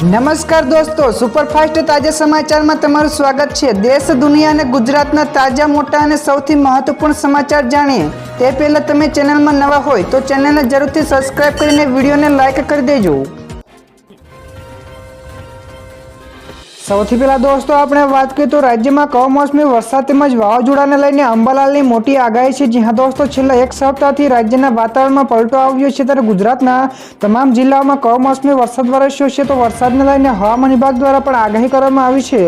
નમસ્કાર દોસ્તો, સુપરફાસ્ટ તાજા સમાચારમાં તમારું સ્વાગત છે। દેશ, દુનિયા અને ગુજરાતના તાજા, મોટા અને સૌથી મહત્વપૂર્ણ સમાચાર જાણીએ તે પહેલા તમે ચેનલમાં નવા હોય તો ચેનલને જરૂરથી સબસ્ક્રાઇબ કરીને વિડીયોને લાઇક કરી દેજો। સૌથી પહેલા દોસ્તો આપણે વાત કરીએ તો રાજ્યમાં કમોસમી વરસાદ તેમજ વાવાઝોડાને લઈને અંબાલાલની મોટી આગાહી છે। જી હા દોસ્તો, છેલ્લા એક સપ્તાહથી રાજ્યના વાતાવરણમાં પલટો આવ્યો છે, ત્યારે ગુજરાતના તમામ જિલ્લાઓમાં કમોસમી વરસાદ વરસ્યો છે। તો વરસાદને લઈને હવામાન વિભાગ દ્વારા પણ આગાહી કરવામાં આવી છે।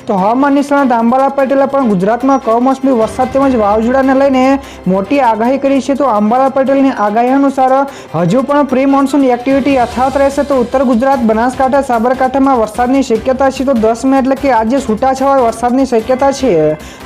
તો હવામાન નિષ્ણાત અંબાલાલ પટેલે પણ ગુજરાતમાં કમોસમી વરસાદ તેમજ વાવાઝોડાને લઈને મોટી આગાહી કરી છે। તો અંબાલાલ પટેલની આગાહી અનુસાર હજુ પણ પ્રી મોન્સૂન એક્ટિવિટી યથાવત રહેશે। તો ઉત્તર ગુજરાત, બનાસકાંઠા, સાબરકાંઠામાં વરસાદની શક્યતા છે। તો 10 મે એટલે કે આજે છૂટાછવાયા વરસાદની શક્યતા છે।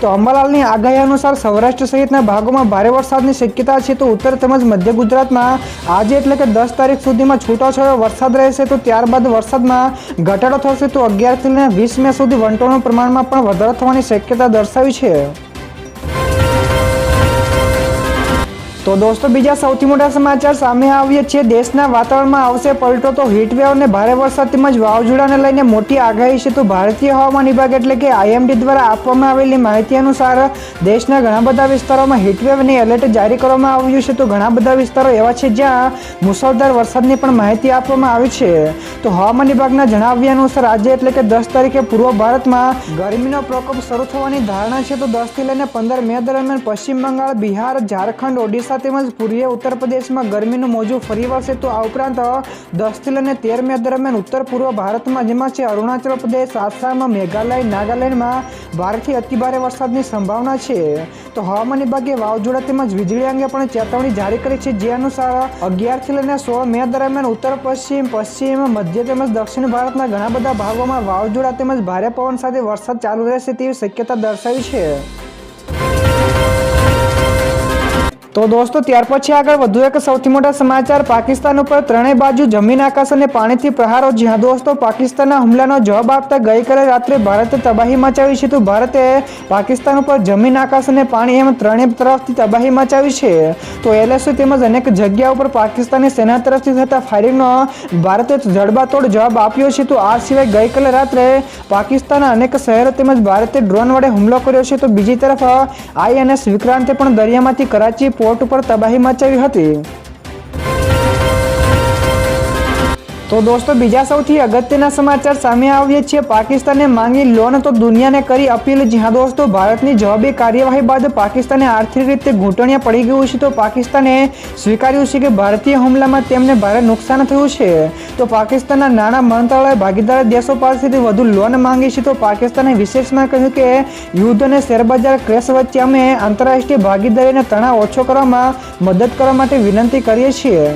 તો અંબાલાલની આગાહી અનુસાર સૌરાષ્ટ્ર સહિતના ભાગોમાં ભારે વરસાદની શક્યતા છે। તો ઉત્તર તેમજ મધ્ય ગુજરાતમાં આજે એટલે કે 10 તારીખ સુધીમાં છૂટાછવાયો વરસાદ રહેશે। તો ત્યારબાદ વરસાદમાં ઘટાડો થશે। તો 11 થી 20 મે સુધી વંટોળના પ્રમાણમાં પણ વધારો થવાની શક્યતા દર્શાવી છે। તો દોસ્તો, બીજા સૌથી મોટા સમાચાર સામે આવ્યા છે। દેશના વાતાવરણમાં આવશે પલટો, તો હીટવેવ અને ભારે વરસાદ તેમજ વાવાઝોડાને લઈને મોટી આગાહી છે। તો ભારતીય હવામાન વિભાગ એટલે કે IMD દ્વારા આપવામાં આવેલી માહિતી અનુસાર દેશના ઘણા બધા વિસ્તારોમાં હીટવેવની એલર્ટ જારી કરવામાં આવ્યું છે। તો ઘણા બધા વિસ્તારો એવા છે જ્યાં મુશળધાર વરસાદની પણ માહિતી આપવામાં આવી છે। તો હવામાન વિભાગના જણાવ્યા અનુસાર આજે એટલે કે 10 તારીખે પૂર્વ ભારતમાં ગરમીનો પ્રકોપ શરૂ થવાની ધારણા છે। તો 10 થી લઈને 15 મે દરમિયાન પશ્ચિમ બંગાળ, બિહાર, ઝારખંડ, ઓડિશા તેમજ પૂર્વીય ઉત્તર પ્રદેશમાં ગરમીનું મોજું ફરી વળશે। તો આ ઉપરાંત 10 થી લઈને 13 મે દરમિયાન ઉત્તર પૂર્વ ભારતમાં જેમાં છે અરુણાચલ પ્રદેશ, આસામ, મેઘાલય, નાગાલેન્ડમાં ભારેથી અતિભારે વરસાદની સંભાવના છે। તો હવામાન વિભાગે વાવાઝોડા તેમજ વીજળી અંગે પણ ચેતવણી જારી કરી છે, જે અનુસાર 11 થી લઈને 16 મે દરમિયાન ઉત્તર પશ્ચિમ, પશ્ચિમ, મધ્ય તેમજ દક્ષિણ ભારતના ઘણા બધા ભાગોમાં વાવાઝોડા તેમજ ભારે પવન સાથે વરસાદ ચાલુ રહેશે તેવી શક્યતા દર્શાવી છે। તો દોસ્તો, ત્યાર પછી આગળ વધુ એક સૌથી મોટા સમાચાર, પાકિસ્તાન ઉપર ત્રણેય બાજુ જમીન, આકાશ અને પાણીથી પ્રહારો। જી હા દોસ્તો, પાકિસ્તાનના હુમલાનો જવાબ આપતા ગઈકાલે રાત્રે ભારતે તબાહી મચાવી છે। તો ભારતે પાકિસ્તાન ઉપર જમીન, આકાશ અને પાણી એમ ત્રણેય તરફથી તબાહી મચાવી છે। તો LSU તેમજ અનેક જગ્યા ઉપર પાકિસ્તાની સેના તરફથી થતા ફાયરિંગનો ભારતે જડબાતોડ જવાબ આપ્યો છે। તો આ સિવાય ગઈકાલે રાત્રે પાકિસ્તાનના અનેક શહેરો તેમજ ભારતે ડ્રોન વડે હુમલો કર્યો છે। તો બીજી તરફ INS વિક્રાંતે પણ દરિયામાંથી કરાચી પોર્ટ ઉપર તબાહી મચાવી હતી। તો દોસ્તો, બીજા સૌથી અગત્યના સમાચાર સામે આવ્યા છે। પાકિસ્તાને માંગી લોન તો દુનિયાને કરી અપીલ। જી હા દોસ્તો, ભારતની જવાબી કાર્યવાહી બાદ પાકિસ્તાને આર્થિક રીતે ઘૂંટણિયા પડી ગયું છે। તો પાકિસ્તાને સ્વીકાર્યું છે કે ભારતીય હુમલામાં તેમને ભારે નુકસાન થયું છે। તો પાકિસ્તાનના નાણાં મંત્રાલયે ભાગીદાર દેશો પાસેથી વધુ લોન માંગી છે। તો પાકિસ્તાને વિશેષમાં કહ્યું કે યુદ્ધ અને શેરબજાર ક્રેશ વચ્ચે અમે આંતરરાષ્ટ્રીય ભાગીદારીનો તણાવ ઓછો કરવામાં મદદ કરવા માટે વિનંતી કરીએ છીએ।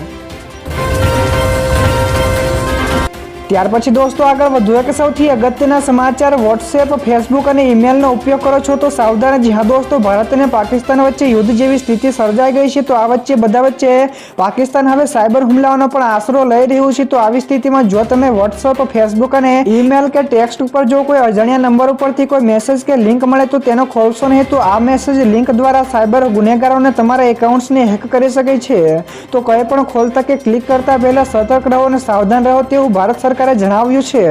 ત્યાર પછી દોસ્તો, આગળ વધુ એક સૌથી અગત્યના સમાચાર, વોટ્સએપ, ફેસબુક અને ઈમેલનો ઉપયોગ કરો છો તો સાવધાન। જી હા દોસ્તો, ભારત અને પાકિસ્તાન વચ્ચે યુદ્ધ જેવી સ્થિતિ સર્જાઈ ગઈ છે। તો આ બધા વચ્ચે પાકિસ્તાન હવે સાયબર હુમલાઓનો પણ આશરો લઈ રહ્યું છે। તો આવી સ્થિતિમાં જો તમે વોટ્સએપ, ફેસબુક અને ઈમેલ કે ટેક્સ્ટ ઉપર જો કોઈ અજાણ્યા નંબર ઉપરથી કોઈ મેસેજ કે લિંક મળે તો તેનો ખોલશો નહીં। તો આ મેસેજ લિંક દ્વારા સાયબર ગુનેગારોને તમારા એકાઉન્ટ્સને હેક કરી શકે છે। તો કંઈ પણ ખોલતા કે ક્લિક કરતા પહેલા સતર્ક રહો અને સાવધાન રહો તેવું ભારત સરકારે જણાવ્યું છે।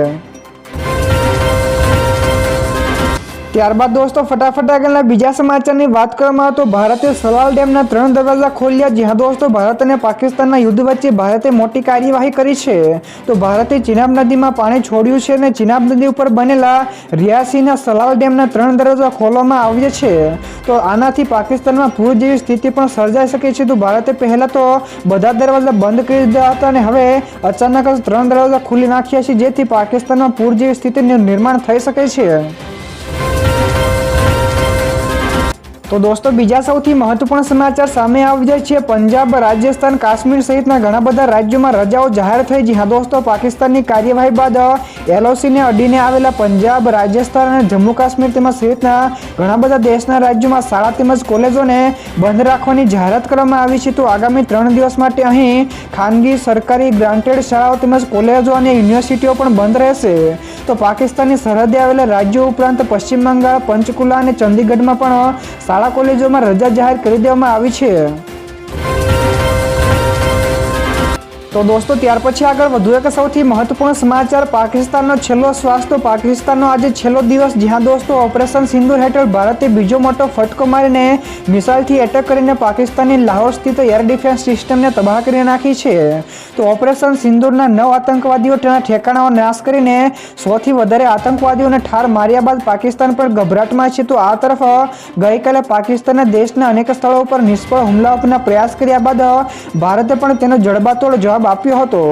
ત્યારબાદ દોસ્તો, ફટાફટ આગળના બીજા સમાચારની વાત કરવામાં તો ભારતે સલાલ ડેમના 3 દરવાજા ખોલ્યા। જી હા દોસ્તો, ભારત અને પાકિસ્તાનના યુદ્ધ વચ્ચે ભારતે મોટી કાર્યવાહી કરી છે। તો ભારતે ચિનાબ નદીમાં પાણી છોડ્યું છે અને ચિનાબ નદી ઉપર બનેલા રિયાસીના સલાલ ડેમના 3 દરવાજા ખોલવામાં આવ્યા છે। તો આનાથી પાકિસ્તાનમાં પૂર જેવી સ્થિતિ પણ સર્જાઈ શકે છે। તો ભારતે પહેલા તો બધા દરવાજા બંધ કરી દીધા હતા અને હવે અચાનક જ 3 દરવાજા ખોલી નાખ્યા છે, જેથી પાકિસ્તાનમાં પૂર જેવી સ્થિતિનું નિર્માણ થઈ શકે છે। તો દોસ્તો, બીજા સૌથી મહત્વપૂર્ણ સમાચાર સામે આવ્યા છે। પંજાબ, રાજસ્થાન, કાશ્મીર સહિતના ઘણા બધા રાજ્યોમાં રજાઓ જાહેર થઈ। જી હા દોસ્તો, પાકિસ્તાનની કાર્યવાહી બાદ LOCને અડીને આવેલા પંજાબ, રાજસ્થાન અને જમ્મુ કાશ્મીર તેમજ સહિતના ઘણા બધા દેશના રાજ્યોમાં શાળા તેમજ કોલેજોને બંધ રાખવાની જાહેરાત કરવામાં આવી છે। તો આગામી 3 દિવસ માટે અહીં ખાનગી, સરકારી, ગ્રાન્ટેડ શાળાઓ તેમજ કોલેજો અને યુનિવર્સિટીઓ પણ બંધ રહેશે। તો પાકિસ્તાનની સરહદે આવેલા રાજ્યો ઉપરાંત પશ્ચિમ બંગાળ, પંચકુલા અને ચંદીગઢમાં પણ શાળા કોલેજોમાં રજા જાહેર કરી દેવામાં આવી છે। તો દોસ્તો ત્યાર પછી આગળ વધુ એક સૌથી મહત્વપૂર્ણ સમાચાર, પાકિસ્તાનનો છેલ્લો શ્વાસ. તો પાકિસ્તાનનો આજે છેલ્લો દિવસ, જ્યાં દોસ્તો ઓપરેશન સિંદૂર હેઠળ ભારતે બીજો મોટો ફટકો મારીને મિસાઇલથી એટેક કરીને પાકિસ્તાનની લાહોર સ્થિત એર ડિફેન્સ સિસ્ટમને તબાહ કરી નાખી છે. તો ઓપરેશન સિંદૂરના 9 આતંકવાદીઓ તેના ઠેકાણાઓ નાશ કરીને 100થી વધારે આતંકવાદીઓને ઠાર માર્યા બાદ પાકિસ્તાન પણ ગભરાટમાં છે. તો આ તરફ ગઈકાલે પાકિસ્તાનના દેશના અનેક સ્થળો પર નિષ્ફળ હુમલાઓના પ્રયાસ કર્યા બાદ ભારતે પણ તેનો જડબાતોડ જવાબ આપ્યો હતો.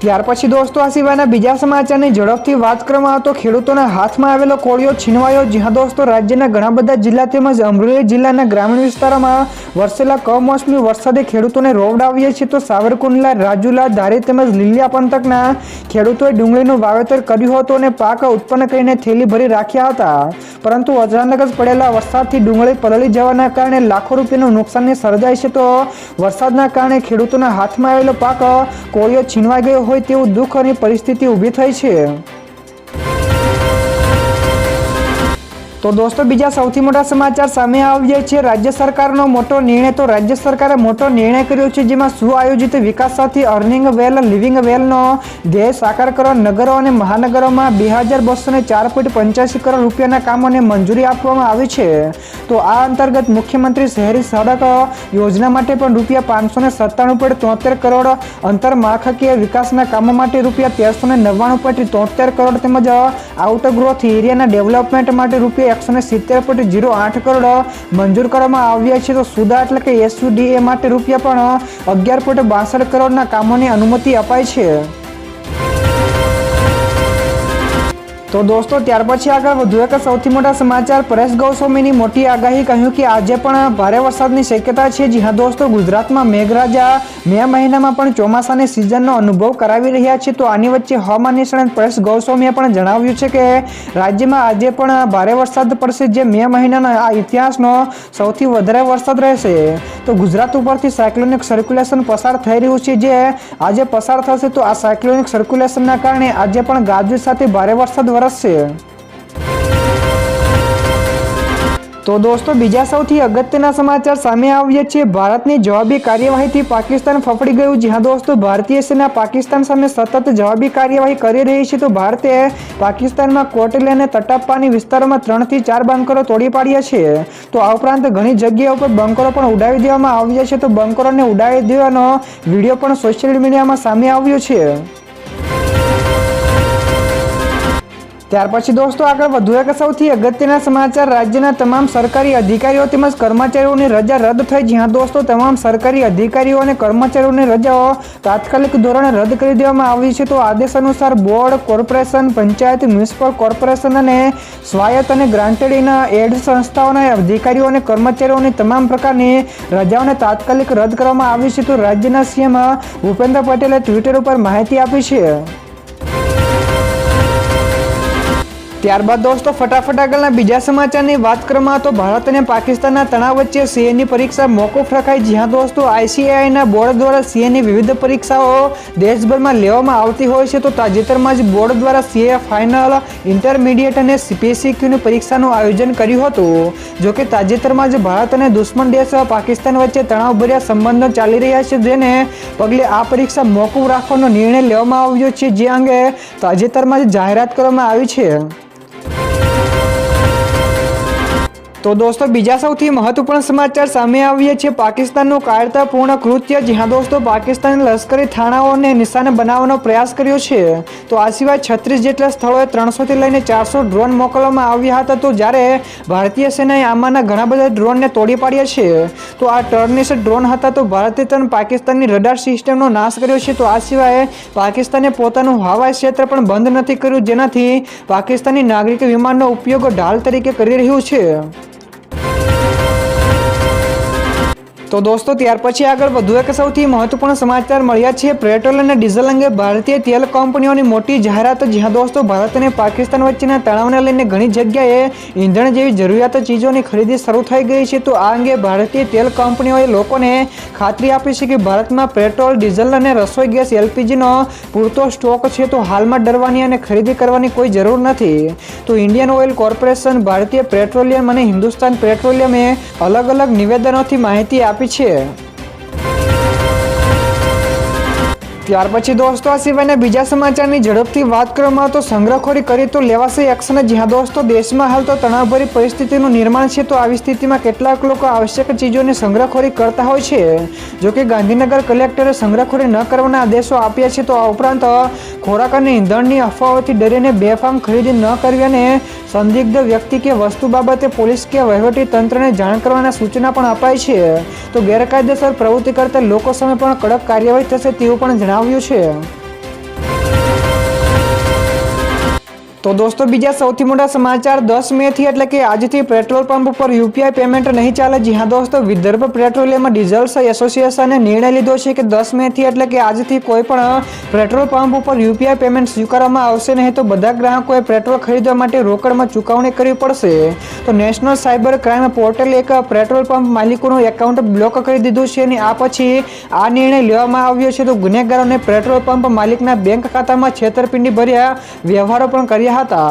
ત્યાર પછી દોસ્તો આ સિવાયના બીજા સમાચારની ઝડપથી વાત કરવામાં આવે તો ખેડૂતોના હાથમાં આવેલો કોળિયો છીનવાયો. જ્યાં દોસ્તો રાજ્યના ઘણા બધા જિલ્લા તેમજ અમરેલી જિલ્લાના ગ્રામીણ વિસ્તારોમાં વરસેલા કમોસમી વરસાદે ખેડૂતોને રોવડાવ્યા છે. તો સાવરકુંડલા, રાજુલા, ધારી તેમજ લીલિયા પંથકના ખેડૂતોએ ડુંગળીનું વાવેતર કર્યું હતું અને પાક ઉત્પન્ન કરીને થેલી ભરી રાખ્યા હતા. પરંતુ અચાનક જ પડેલા વરસાદથી ડુંગળી પલળી જવાના કારણે લાખો રૂપિયાનું નુકસાન સર્જાય છે. તો વરસાદના કારણે ખેડૂતોના હાથમાં આવેલો પાક કોળિયો છીનવાઈ ગયો હોય તેવું દુઃખ અને પરિસ્થિતિ ઊભી થઈ છે. તો દોસ્તો બીજા સૌથી મોટા સમાચાર સામે આવ્યા છે. રાજ્ય સરકારનો મોટો નિર્ણય. તો રાજ્ય સરકારે મોટો નિર્ણય કર્યો છે, જેમાં સુઆયોજિત વિકાસ સાથે અર્નિંગ વેલ, લિવિંગ વેલનો ધ્યેય સાકાર કરવા નગરો અને મહાનગરોમાં 2204.85 કરોડ રૂપિયાના કામોને મંજૂરી આપવામાં આવી છે. તો આ અંતર્ગત મુખ્યમંત્રી શહેરી સડક યોજના માટે પણ ₹597.73 કરોડ, આંતરમાળખાકીય વિકાસના કામો માટે ₹1399.73 કરોડ તેમજ આઉટર ગ્રોથ એરિયાના ડેવલપમેન્ટ માટે ₹170.08 કરોડ મંજૂર કરવામાં આવ્યા છે. તો સુદા એટલે કે SUDA માટે પણ ₹11.62 કરોડના કામોની અનુમતિ અપાઈ છે. તો દોસ્તો ત્યાર પછી આગળ વધુ એક સૌથી મોટા સમાચાર, પરેશ ગોસ્વામીની મોટી આગાહી, કહ્યું કે આજે પણ ભારે વરસાદની શક્યતા છે. જી હા દોસ્તો, ગુજરાતમાં મેઘરાજા મે મહિનામાં પણ ચોમાસાની સિઝનનો અનુભવ કરાવી રહ્યા છે. તો આની વચ્ચે હવામાન નિષ્ણાત પરેશ ગોસ્વામીએ પણ જણાવ્યું છે કે રાજ્યમાં આજે પણ ભારે વરસાદ પડશે, જે મે મહિનાના આ ઇતિહાસનો સૌથી વધારે વરસાદ રહેશે. તો ગુજરાત ઉપરથી સાયક્લોનિક સર્ક્યુલેશન પસાર થઈ રહ્યું છે, જે આજે પસાર થશે. તો આ સાયક્લોનિક સર્ક્યુલેશનના કારણે આજે પણ ગાજવીજ સાથે ભારે વરસાદ વરસશે. તો દોસ્તો બીજા સૌથી અગત્યના સમાચાર સામે આવ્યા છે. ભારતની જવાબી કાર્યવાહીથી પાકિસ્તાન ફફડી ગયું. જ્યાં દોસ્તો ભારતીય સેના પાકિસ્તાન સામે સતત જવાબી કાર્યવાહી કરી રહી છે. તો ભારતે પાકિસ્તાનમાં કોટલી અને તટપ્પાની વિસ્તારોમાં 3 થી 4 બંકરો તોડી પાડ્યા છે. તો આ ઉપરાંત ઘણી જગ્યાઓ પર બંકરો પણ ઉડાવી દેવામાં આવ્યા છે. તો બંકરોને ઉડાવી દેવાનો વિડીયો પણ સોશિયલ મીડિયામાં સામે આવ્યો છે. ત્યાર પછી દોસ્તો આગળ વધુ એક સૌથી અગત્યના સમાચાર, રાજ્યના તમામ સરકારી અધિકારીઓ તેમજ કર્મચારીઓની રજા રદ થઈ. જ્યાં દોસ્તો તમામ સરકારી અધિકારીઓ અને કર્મચારીઓની રજાઓ તાત્કાલિક ધોરણે રદ કરી દેવામાં આવી છે. તો આદેશ અનુસાર board, corporation, panchayat, municipal corporation અને સ્વાયત્ત અને ગ્રાન્ટેડના એડ સંસ્થાઓના અધિકારીઓ અને કર્મચારીઓની તમામ પ્રકારની રજાઓને તાત્કાલિક રદ કરવામાં આવી છે. તો રાજ્યના સીએમ ભૂપેન્દ્ર પટેલે ટ્વિટર ઉપર માહિતી આપી છે. ત્યારબાદ દોસ્તો ફટાફટ આગળના બીજા સમાચારની વાત કરવામાં તો ભારત અને પાકિસ્તાનના તણાવ વચ્ચે સીએની પરીક્ષા મોકૂફ રખાઈ. જ્યાં દોસ્તો ICAIના બોર્ડ દ્વારા સીએની વિવિધ પરીક્ષાઓ દેશભરમાં લેવામાં આવતી હોય છે. તો તાજેતરમાં જ બોર્ડ દ્વારા સીએ ફાઇનલ, ઇન્ટરમીડિયેટ અને PCQની પરીક્ષાનું આયોજન કર્યું હતું. જોકે તાજેતરમાં જ ભારત અને દુશ્મન દેશ પાકિસ્તાન વચ્ચે તણાવભર્યા સંબંધો ચાલી રહ્યા છે, જેને પગલે આ પરીક્ષા મોકૂફ રાખવાનો નિર્ણય લેવામાં આવ્યો છે, જે અંગે તાજેતરમાં જ જાહેરાત કરવામાં આવી છે. તો દોસ્તો બીજા સૌથી મહત્વપૂર્ણ સમાચાર સામે આવ્યા છે. પાકિસ્તાનનું કાયરતાપૂર્ણ કૃત્ય. જ્યાં દોસ્તો પાકિસ્તાને લશ્કરી થાણાઓને નિશાને બનાવવાનો પ્રયાસ કર્યો છે. તો આ સિવાય 36 જેટલા સ્થળોએ 300 થી લઈને 400 ડ્રોન મોકલવામાં આવ્યા હતા. તો જ્યારે ભારતીય સેનાએ આમાંના ઘણા બધા ડ્રોનને તોડી પાડ્યા છે. તો આ ટર્નિશ ડ્રોન હતા. તો ભારતે પણ પાકિસ્તાનની રડાર સિસ્ટમનો નાશ કર્યો છે. તો આ સિવાય પાકિસ્તાને પોતાનું હવાઈ ક્ષેત્ર પણ બંધ નથી કર્યું, જેનાથી પાકિસ્તાની નાગરિક વિમાનનો ઉપયોગ ઢાલ તરીકે કરી રહ્યું છે. તો દોસ્તો ત્યાર પછી આગળ વધુ એક સૌથી મહત્વપૂર્ણ સમાચાર મળ્યા છે. પેટ્રોલ અને ડીઝલ અંગે ભારતીય તેલ કંપનીઓની મોટી જાહેરાત. જ્યાં દોસ્તો ભારત અને પાકિસ્તાન વચ્ચેના તણાવને લઈને ઘણી જગ્યાએ ઈંધણ જેવી જરૂરિયાત ચીજોની ખરીદી શરૂ થઈ ગઈ છે. તો આ અંગે ભારતીય તેલ કંપનીઓએ લોકોને ખાતરી આપી છે કે ભારતમાં પેટ્રોલ, ડીઝલ અને રસોઈ ગેસ LPGનો પૂરતો સ્ટોક છે. તો હાલમાં ડરવાની અને ખરીદી કરવાની કોઈ જરૂર નથી. તો ઇન્ડિયન ઓઇલ કોર્પોરેશન, ભારતીય પેટ્રોલિયમ અને હિન્દુસ્તાન પેટ્રોલિયમે અલગ અલગ નિવેદનોથી માહિતી આપી છે. ત્યાર પછી દોસ્તો આ સિવાયના બીજા સમાચારની ઝડપથી વાત કરવામાં આવે તો સંગ્રહખોરી કરી તો લેવાશે એક્શન। જ્યાં દોસ્તો દેશમાં હાલ તો તણાવભરી પરિસ્થિતિનું નિર્માણ છે, તો આવી સ્થિતિમાં કેટલાક લોકો આવશ્યક ચીજોની સંગ્રહખોરી કરતા હોય છે। જોકે ગાંધીનગર કલેક્ટરે સંગ્રહખોરી ન કરવાના આદેશો આપ્યા છે। તો આ ઉપરાંત ખોરાક અને ઈંધણની અફવાઓથી ડરીને બેફામ ખરીદી ન કરવી અને સંદિગ્ધ વ્યક્તિ કે વસ્તુ બાબતે પોલીસ કે વહીવટી તંત્રને જાણ કરવાના સૂચના પણ અપાઈ છે। તો ગેરકાયદેસર પ્રવૃત્તિ કરતા લોકો સામે પણ કડક કાર્યવાહી થશે તેવું પણ જણાવ્યું છે। તો દોસ્તો બીજા સૌથી મોટા સમાચાર 10 મે થી એટલે કે આજથી પેટ્રોલ પંપ પર યુપીઆઈ પેમેન્ટ નહીં ચાલે। જી હા દોસ્તો, વિદર્ભ પેટ્રોલિયમ ડીઝલ્સ એસોસિએશને નિર્ણય લીધો છે કે 10 મે થી એટલે કે આજથી કોઈ પણ પેટ્રોલ પંપ ઉપર યુપીઆઈ પેમેન્ટ સ્વીકારવામાં આવશે નહીં। તો બધા ગ્રાહકોએ પેટ્રોલ ખરીદવા માટે રોકડમાં ચૂકવણી કરવી પડશે। તો નેશનલ સાયબર ક્રાઇમ પોર્ટલે એક પેટ્રોલ પંપ માલિકોનું એકાઉન્ટ બ્લોક કરી દીધું છે અને આ પછી આ નિર્ણય લેવામાં આવ્યો છે। તો ગુનેગારોને પેટ્રોલ પંપ માલિકના બેંક ખાતામાં છેતરપિંડી ભર્યા વ્યવહારો પણ કર્યા હતા।